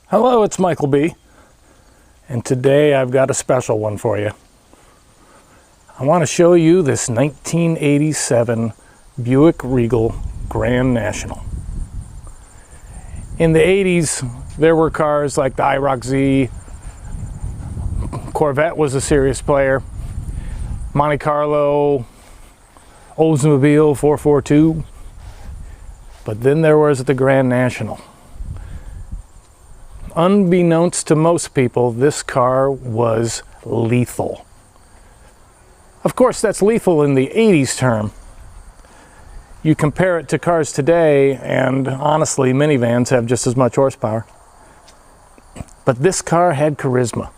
Hello, it's Michael B. And today I've got a special one for you. I want to show you this 1987 Buick Regal Grand National. In the 80s, there were cars like the IROC Z, Corvette was a serious player, Monte Carlo, Oldsmobile 442, but then there was the Grand National. Unbeknownst to most people, this car was lethal. Of course, that's lethal in the 80s term. You compare it to cars today, and honestly, minivans have just as much horsepower. But this car had charisma.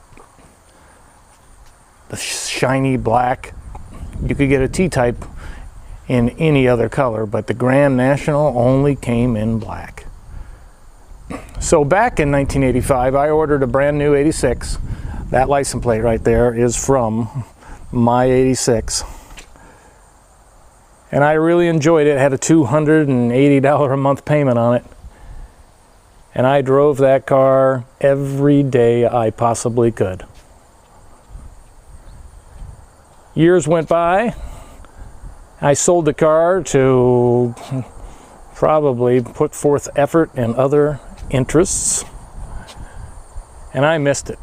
The shiny black. You could get a T-Type in any other color, but the Grand National only came in black. So back in 1985, I ordered a brand new 86. That license plate right there is from my 86. And I really enjoyed it. It had a $280 a month payment on it. And I drove that car every day I possibly could. Years went by. I sold the car to probably put forth effort in other interests, and I missed it.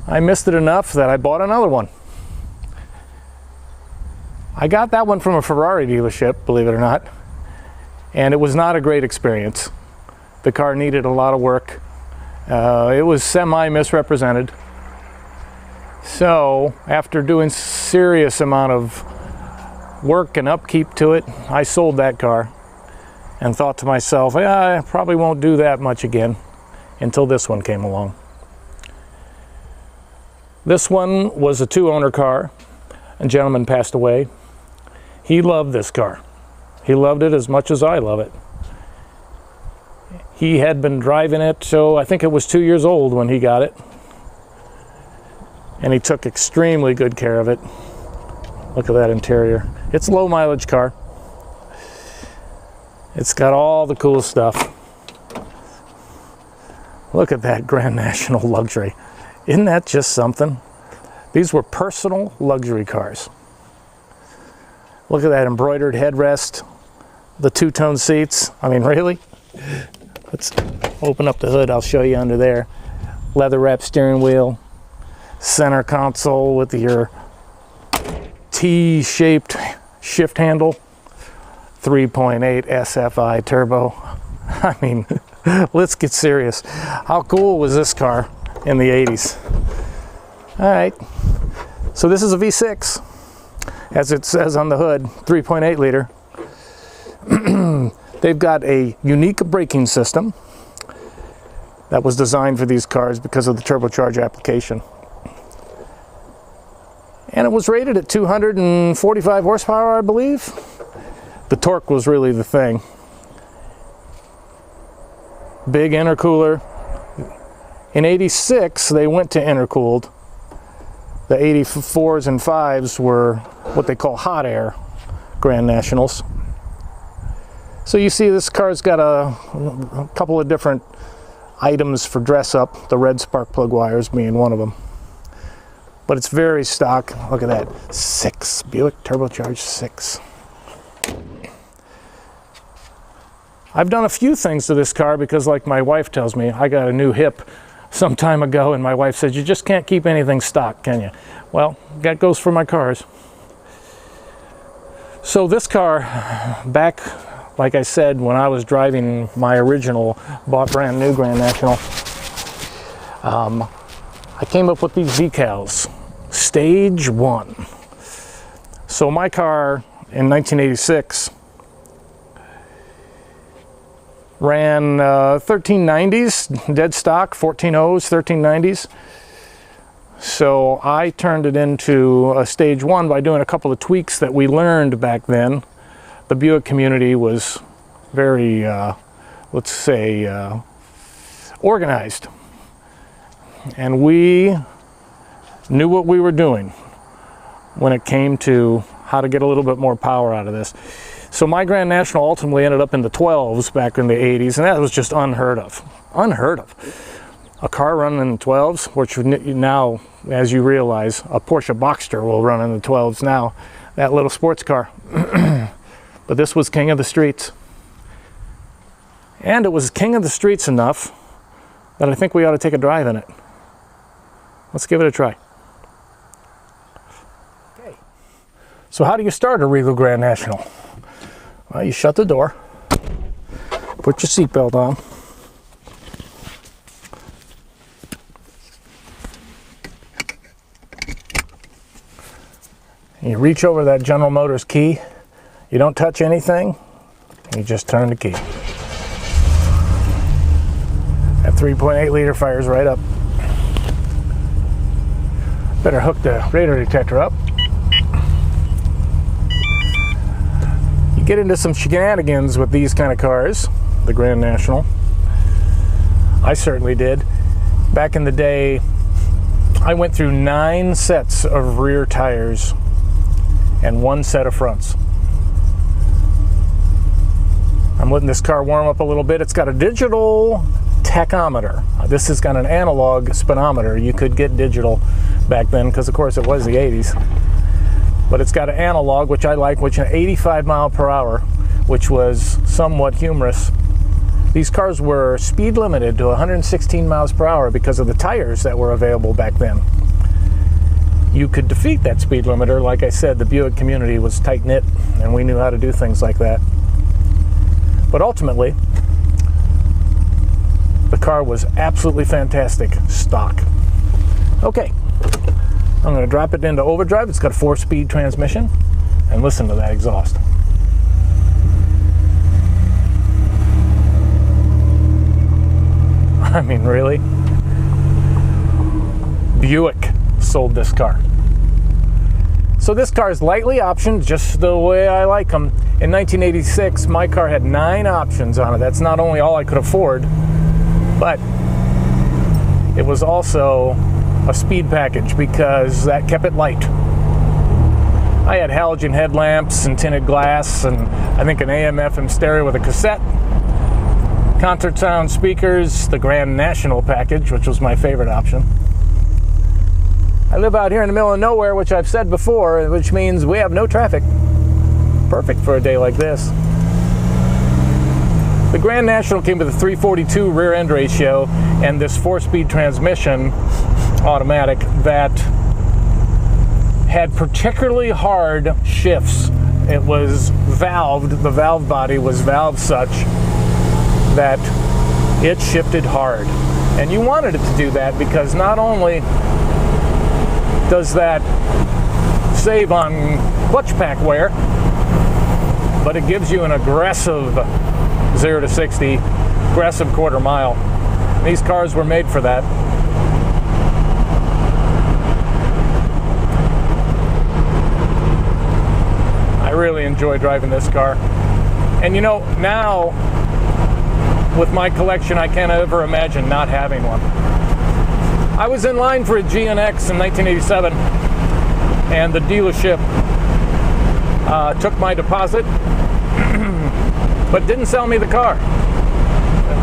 I missed it enough that I bought another one. I got that one from a Ferrari dealership, believe it or not, and it was not a great experience. The car needed a lot of work. It was semi-misrepresented. So after doing serious amount of work and upkeep to it, I sold that car and thought to myself, I probably won't do that much again, until this one came along. This one was a two-owner car. A gentleman passed away. He loved this car. He loved it as much as I love it. He had been driving it, so I think it was 2 years old when he got it. And he took extremely good care of it. Look at that interior. It's a low mileage car. It's got all the cool stuff. Look at that Grand National luxury. Isn't that just something? These were personal luxury cars. Look at that embroidered headrest, the two-tone seats. I mean, really? Let's open up the hood. I'll show you under there. Leather-wrapped steering wheel, center console with your T-shaped shift handle. 3.8 SFI turbo. I mean, let's get serious. How cool was this car in the 80s? All right, so this is a V6, as it says on the hood, 3.8 liter. They've got a unique braking system that was designed for these cars because of the turbocharged application. And it was rated at 245 horsepower, I believe. The torque was really the thing. Big intercooler. In 86, they went to intercooled. The 84s and 5s were what they call hot air Grand Nationals. So you see this car's got a couple of different items for dress up, the red spark plug wires being one of them. But it's very stock. Look at that. 6. Buick turbocharged 6. I've done a few things to this car because, like my wife tells me, I got a new hip some time ago, and my wife said, you just can't keep anything stock, can you? Well, that goes for my cars. So this car, back, like I said, when I was driving my original, bought brand new Grand National, I came up with these decals, Stage 1. So my car in 1986 ran 1390s, dead stock, 14.0s, 1390s. So I turned it into a Stage 1 by doing a couple of tweaks that we learned back then. The Buick community was very, let's say, organized. And we knew what we were doing when it came to how to get a little bit more power out of this. So my Grand National ultimately ended up in the 12s back in the 80s, and that was just unheard of. unheard of. A car running in the 12s, which now, as you realize, a Porsche Boxster will run in the 12s now, that little sports car. But this was king of the streets. And it was king of the streets enough that I think we ought to take a drive in it. Let's give it a try. Okay. So how do you start a Regal Grand National? Well, you shut the door, put your seatbelt on, you reach over that General Motors key, you don't touch anything, you just turn the key. That 3.8 liter fires right up. Better hook the radar detector up. You get into some shenanigans with these kind of cars, the Grand National. I certainly did. Back in the day, I went through 9 sets of rear tires and 1 set of fronts. I'm letting this car warm up a little bit. It's got a digital tachometer. This has got an analog speedometer. You could get digital back then because of course it was the 80s. But it's got an analog, which I like, which is 85 mile per hour, which was somewhat humorous. These cars were speed limited to 116 miles per hour because of the tires that were available back then. You could defeat that speed limiter. Like I said, the Buick community was tight-knit and we knew how to do things like that. But ultimately, the car was absolutely fantastic stock. Okay, I'm going to drop it into overdrive. It's got a 4-speed transmission, and listen to that exhaust. I mean, really? Buick sold this car. So this car is lightly optioned, just the way I like them. In 1986, my car had 9 options on it. That's not only all I could afford, but it was also a speed package because that kept it light. I had halogen headlamps and tinted glass and I think an AM/FM stereo with a cassette, concert sound speakers, the Grand National package, which was my favorite option. I live out here in the middle of nowhere, which I've said before, which means we have no traffic. Perfect for a day like this. The Grand National came with a 342 rear end ratio and this 4-speed transmission automatic that had particularly hard shifts. It was valved, the valve body was valved such that it shifted hard. And you wanted it to do that because not only does that save on clutch pack wear, but it gives you an aggressive 0 to 60, aggressive quarter mile. These cars were made for that. I really enjoy driving this car. And you know, now with my collection, I can't ever imagine not having one. I was in line for a GNX in 1987, and the dealership took my deposit, but didn't sell me the car.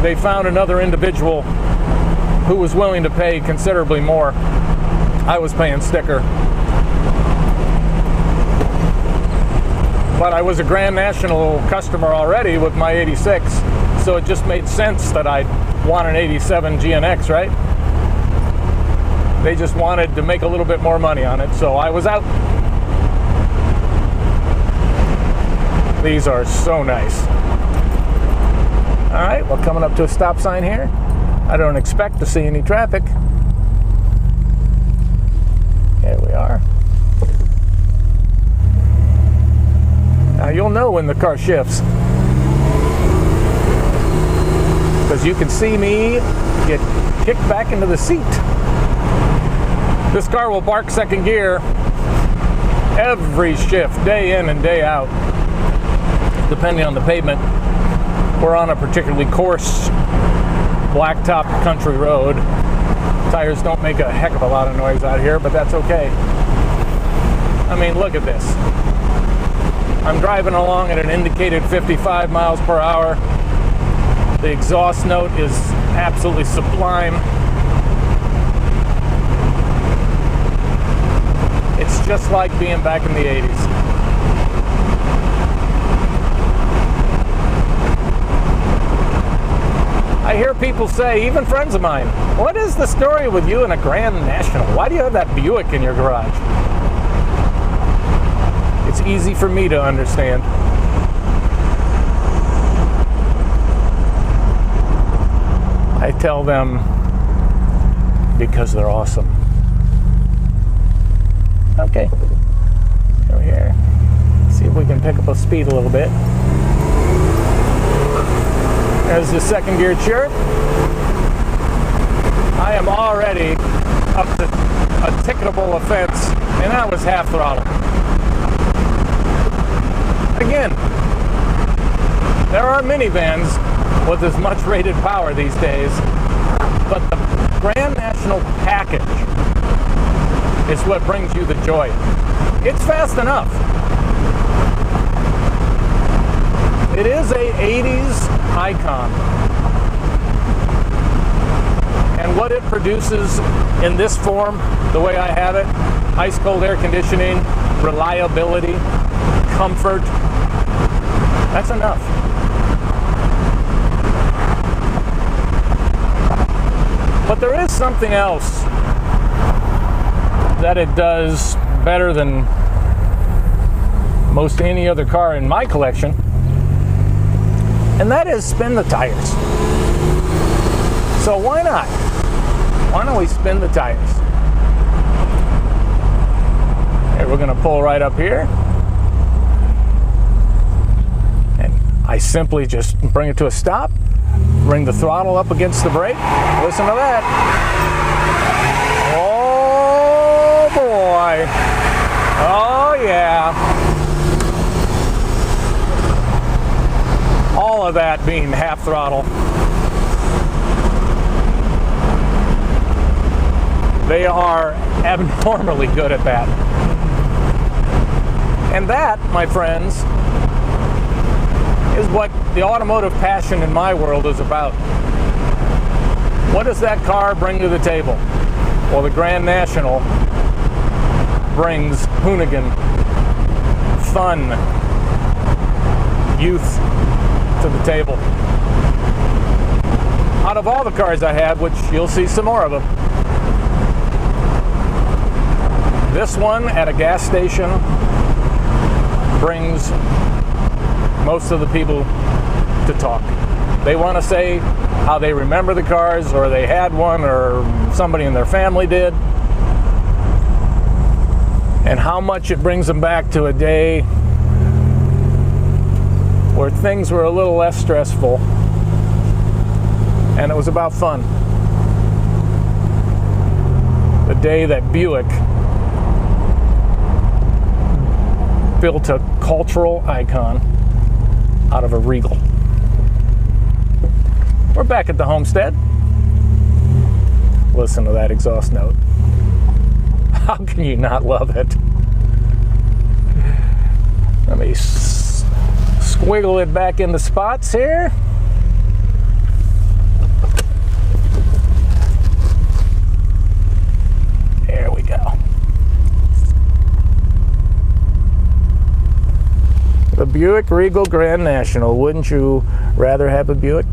They found another individual who was willing to pay considerably more. I was paying sticker. But I was a Grand National customer already with my 86, so it just made sense that I'd want an 87 GNX, right? They just wanted to make a little bit more money on it, so I was out. These are so nice. All right, well, coming up to a stop sign here. I don't expect to see any traffic. Here we are. Now you'll know when the car shifts, because you can see me get kicked back into the seat. This car will bark second gear every shift, day in and day out, depending on the pavement. We're on a particularly coarse blacktop country road. Tires don't make a heck of a lot of noise out here, but that's okay. I mean, look at this. I'm driving along at an indicated 55 miles per hour. The exhaust note is absolutely sublime. It's just like being back in the 80s. I hear people say, even friends of mine, what is the story with you and a Grand National? Why do you have that Buick in your garage? It's easy for me to understand. I tell them because they're awesome. Okay, over here. See if we can pick up a speed a little bit. There's the second gear chirp. I am already up to a ticketable offense, and that was half throttle. Again, there are minivans with as much rated power these days, but the Grand National package is what brings you the joy. It's fast enough. It is a 80s icon. And what it produces in this form, the way I have it, ice cold air conditioning, reliability, comfort, that's enough. But there is something else that it does better than most any other car in my collection, and that is spin the tires. So why not? Why don't we spin the tires? Okay, we're going to pull right up here, and I simply just bring it to a stop, bring the throttle up against the brake. Listen to that. Oh boy. Oh yeah. All of that being half throttle. They are abnormally good at that. And that, my friends, is what the automotive passion in my world is about. What does that car bring to the table? Well, the Grand National brings hoonigan, fun, youth to the table. Out of all the cars I have, which you'll see some more of them, this one at a gas station brings most of the people to talk. They want to say how they remember the cars, or they had one, or somebody in their family did, and how much it brings them back to a day where things were a little less stressful and it was about fun. The day that Buick built a cultural icon out of a Regal. We're back at the homestead. Listen to that exhaust note. How can you not love it? Let me squiggle it back into spots here. There we go. The Buick Regal Grand National. Wouldn't you rather have a Buick?